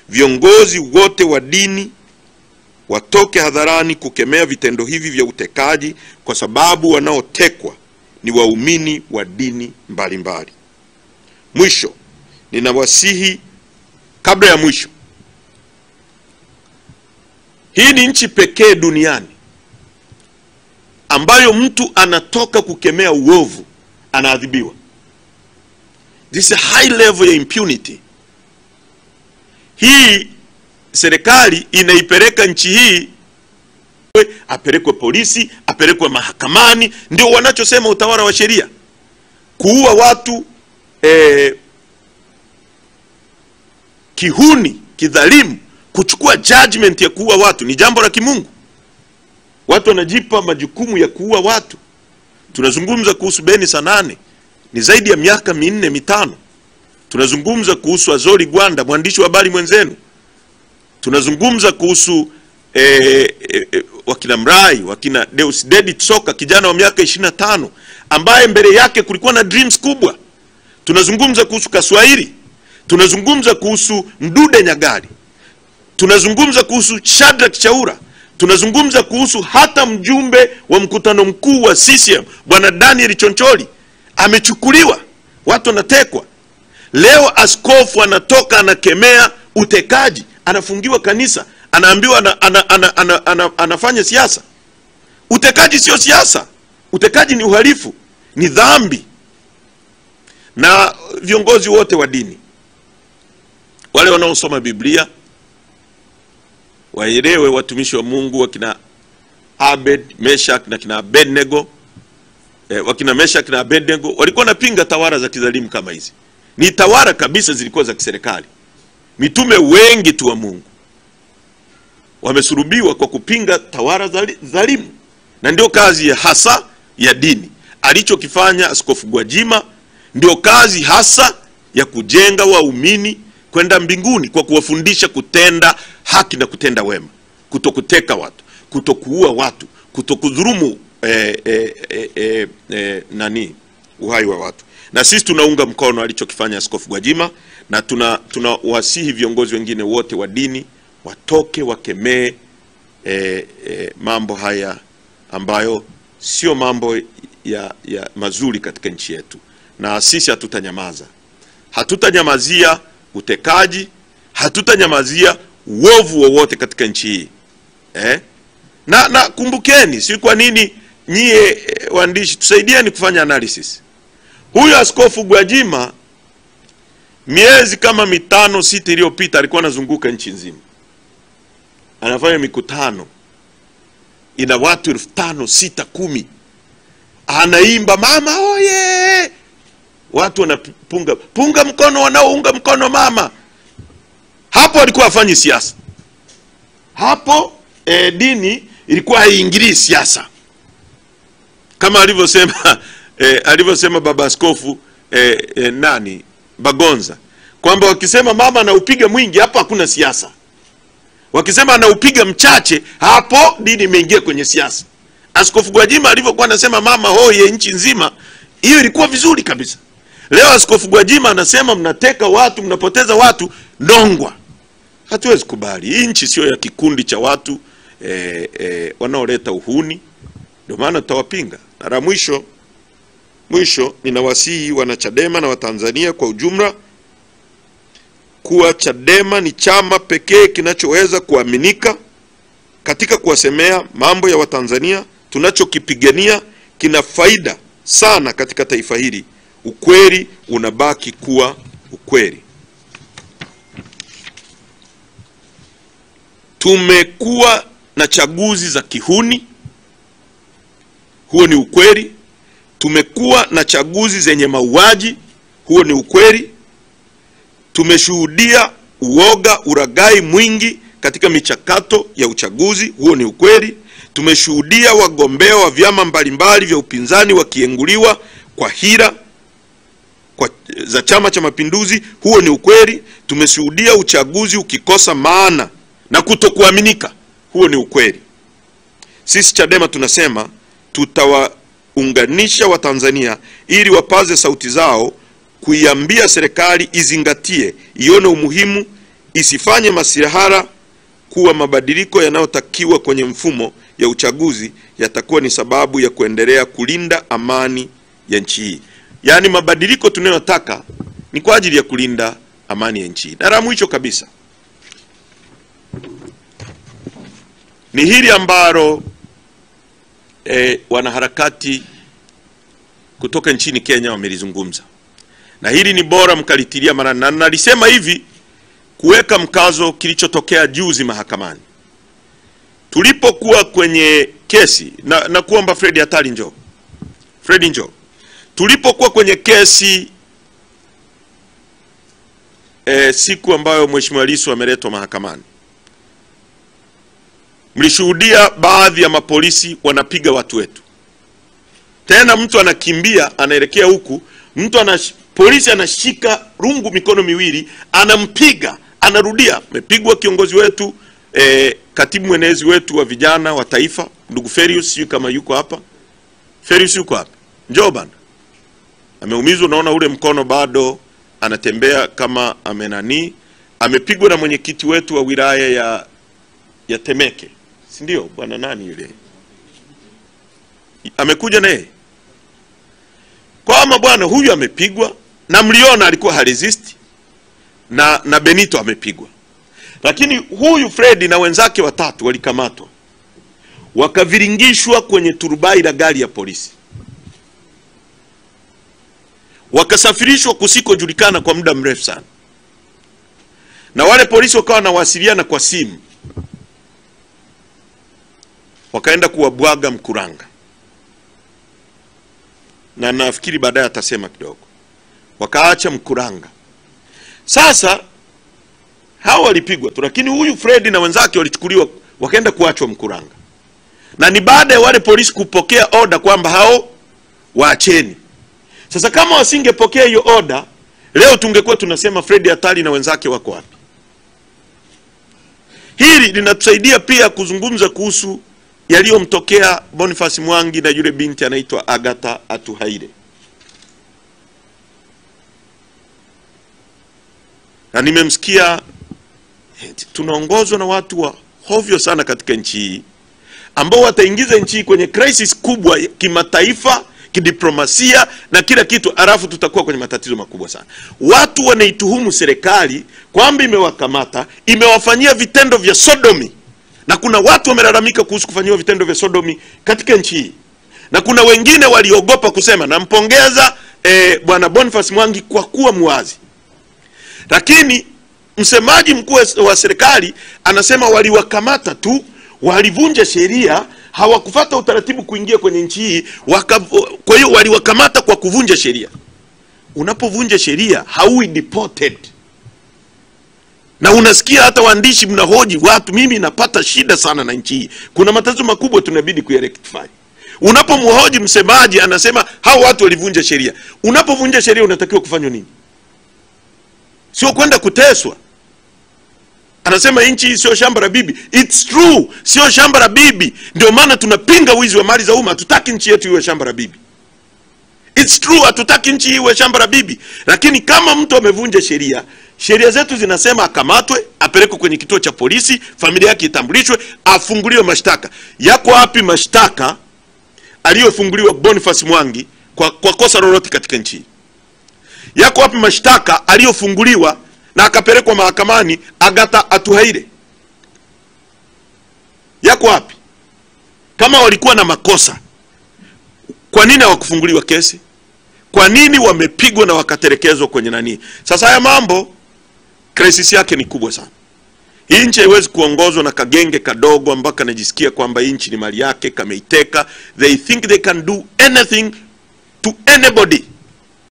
viongozi wote wa dini watoke hadharani kukemea vitendo hivi vya utekaji, kwa sababu wanaotekwa ni waumini wa dini mbalimbali. Mwisho, ninawasihi kabla ya mwisho, hii ni nchi pekee duniani ambayo mtu anatoka kukemea uovu anaadhibiwa. This is a high level ya impunity. Hii serikali inaipeleka nchi hii, apelekwe polisi, apelekwe mahakamani, ndio wanachosema utawala wa sheria. Kuua watu kihuni, kidhalimu, kuchukua judgment ya kuua watu ni jambo la kimungu. Watu wanajipa majukumu ya kuua watu. Tunazungumza kuhusu Beni Sanane, ni zaidi ya miaka 4-5. Tunazungumza kuhusu Azori Gwanda, mwandishi wa habari mwenzenu. Tunazungumza kuhusu wakina Mrai, wakina Deus Dedi Soka, kijana wa miaka 25 ambaye mbele yake kulikuwa na dreams kubwa. Tunazungumza kuhusu Kaswahili. Tunazungumza kuhusu Mdude Nyagali. Tunazungumza kuhusu Shadrack Chaura. Tunazungumza kuhusu hata mjumbe wa mkutano mkuu wa CCM Bwana Daniel Choncholi amechukuliwa, watu wanatekwa. Leo askofu anatoka anakemea utekaji, anafungiwa kanisa, anaambiwa anafanya siasa. Utekaji sio siasa. Utekaji ni uhalifu, ni dhambi. Na viongozi wote wa dini, wale wanaosoma Biblia, waelewe watumishi wa Mungu wakina Abed, Meshach na kina Abednego. Wakina Meshach na Abednego walikuwa napinga tawara za kidhalimu kama hizi. Ni tawara kabisa zilikuwa za kiserikali. Mitume wengi tu wa Mungu wamesulubiwa kwa kupinga tawara za dhalimu. Na ndio kazi ya hasa ya dini. Alichokifanya Askofu Gwajima ndio kazi hasa ya kujenga waumini kwenda mbinguni, kwa kuwafundisha kutenda haki na kutenda wema, kutokuteka watu, kutokuua watu, kutokudhulumu uhai wa watu. Na sisi tunaunga mkono alichokifanya Askofu Gwajima, na tunawasihi viongozi wengine wote wa dini watoke wakemee mambo haya ambayo sio mambo ya mazuri katika nchi yetu. Na sisi hatutanyamaza. Hatutanyamazia utekaji, hatutanyamazia uovu wowote katika nchi hii. Na kumbukeni, si kwa nini nyie waandishi tusaidieni kufanya analysis. Huyu Askofu Gwajima miezi kama 5-6 iliyopita alikuwa anazunguka nchi nzima, anafanya mikutano ina watu 5,000, 6,000, 10. Anaimba mama oye, watu wanapunga mkono, wanaounga mkono mama. Hapo alikuwa afanyi siasa. Hapo dini ilikuwa haiingilii siasa, kama alivyosema baba askofu Bagonza, kwamba wakisema mama anaupiga mwingi, hapo hakuna siasa. Wakisema anaupiga mchache, hapo dini imeingia kwenye siasa. Askofu Gwajima alivyokuwa anasema mama hoye nchi nzima, hiyo ilikuwa vizuri kabisa. Leo Askofu Gwajima anasema mnateka watu, mnapoteza watu, Nongwa. Hatuwezi kubali. Hii nchi sio ya kikundi cha watu wanaoleta uhuni. Ndio maana tutawapinga. Na la mwisho ninawasihi wanachadema na Watanzania kwa ujumla kuwa Chadema ni chama pekee kinachoweza kuaminika katika kuwasemea mambo ya Watanzania. Tunachokipigania kina faida sana katika taifa hili. Ukweli unabaki kuwa ukweli. Tumekuwa na chaguzi za kihuni, huo ni ukweli. Tumekuwa na chaguzi zenye mauaji, huo ni ukweli. Tumeshuhudia uoga, uragai mwingi katika michakato ya uchaguzi, huo ni ukweli. Tumeshuhudia wagombea wa vyama mbalimbali vya upinzani wakienguliwa kwa hila za Chama cha Mapinduzi, huo ni ukweli. Tumeshuhudia uchaguzi ukikosa maana na kutokuaminika, huo ni ukweli. Sisi Chadema tunasema tutawaunganisha Watanzania ili wapaze sauti zao, kuiambia serikali izingatie, ione umuhimu, isifanye masihara kuwa mabadiliko yanayotakiwa kwenye mfumo ya uchaguzi yatakuwa ni sababu ya kuendelea kulinda amani ya nchi hii. Yaani mabadiliko tunayotaka ni kwa ajili ya kulinda amani ya nchi hii. Na la mwisho kabisa ni hili ambalo wanaharakati kutoka nchini Kenya wamelizungumza. Na hili ni bora mkalitilia maanani, na nalisema hivi kuweka mkazo kilichotokea juzi mahakamani. Tulipokuwa kwenye kesi na kuomba Fred Atali njoo. Fred njoo. Tulipokuwa kwenye kesi siku ambayo Mheshimiwa Lissu ameletwa mahakamani, mlishuhudia baadhi ya mapolisi wanapiga watu wetu. Tena mtu anakimbia anaelekea huku, polisi anashika rungu mikono miwili, anampiga, anarudia. Amepigwa kiongozi wetu, katibu mwenezi wetu wa vijana wa taifa, ndugu Ferius, kama yuko hapa. Ferius yuko hapa. Njoo bana. Ameumizwa, unaona ule mkono bado anatembea kama amenani. Amepigwa na mwenyekiti wetu wa wilaya ya Temeke. Si ndio bwana nani yule? Amekuja naye. Kwa bwana huyu amepigwa, na mliona alikuwa haresist, na Benito amepigwa. Lakini huyu Fred na wenzake watatu walikamatwa, wakaviringishwa kwenye turubai la gari ya polisi, wakasafirishwa kusikojulikana kwa muda mrefu sana. Na wale polisi wakawa wanawasiliana kwa simu, wakaenda kuwabwaga Mkuranga. Na nafikiri baadaye atasema kidogo. Wakaacha Mkuranga. Sasa hao walipigwa tu, lakini huyu Fred na wenzake walichukuliwa wakaenda kuachwa Mkuranga. Na ni baada ya wale polisi kupokea order kwamba hao waacheni. Sasa kama wasingepokea hiyo order, leo tungekuwa tunasema Fred Atali na wenzake wako wapi. Hili linatusaidia pia kuzungumza kuhusu yaliyomtokea Boniface Mwangi na yule binti anaitwa Agatha Atuhaire. Na nimemsikia tunaongozwa na watu wa hovyo sana katika nchi hii, ambao wataingiza nchi kwenye crisis kubwa kimataifa, kidiplomasia na kila kitu, alafu tutakuwa kwenye matatizo makubwa sana. Watu wanaituhumu serikali kwamba imewakamata, imewafanyia vitendo vya sodomi. Na kuna watu wamelalamika kuhusu kufanyiwa vitendo vya sodomi katika nchi hii. Na kuna wengine waliogopa kusema. Nampongeza bwana Boniface Mwangi kwa kuwa muwazi. Lakini msemaji mkuu wa serikali anasema waliwakamata tu, walivunja sheria, hawakufuata utaratibu kuingia kwenye nchi hii, kwa hiyo waliwakamata kwa kuvunja sheria. Unapovunja sheria haui deported. Na unasikia hata waandishi mnahoji watu, mimi napata shida sana na nchi hii. Kuna matatizo makubwa tunabidi kuyarectify. Unapomhoji msemaji anasema hao watu walivunja sheria. Unapovunja sheria unatakiwa kufanywa nini? Sio kwenda kuteswa. Anasema nchi hii sio shamba la bibi. It's true, sio shamba la bibi. Ndio maana tunapinga wizi wa mali za umma. Hatutaki nchi yetu iwe shamba la bibi. It's true, hatutaki nchi iwe shamba la bibi. Lakini kama mtu amevunja sheria, sheria zetu zinasema akamatwe, apelekwe kwenye kituo cha polisi, familia yake itambulishwe, afunguliwe mashtaka. Yako wapi mashtaka aliyofunguliwa Boniface Mwangi kwa kosa lolote katika nchi? Yako wapi mashtaka aliyofunguliwa na akapelekwa mahakamani Agatha Atuhaire? Yako wapi? Kama walikuwa na makosa, kwa nini hawakufunguliwa kesi? Kwa nini wamepigwa na wakatelekezwa kwenye nani? Sasa haya mambo crisis yake ni kubwa sana. Hii nchi haiwezi kuongozwa na kagenge kadogo ambako anajisikia kwamba nchi ni mali yake, kameiteka. They think they can do anything to anybody.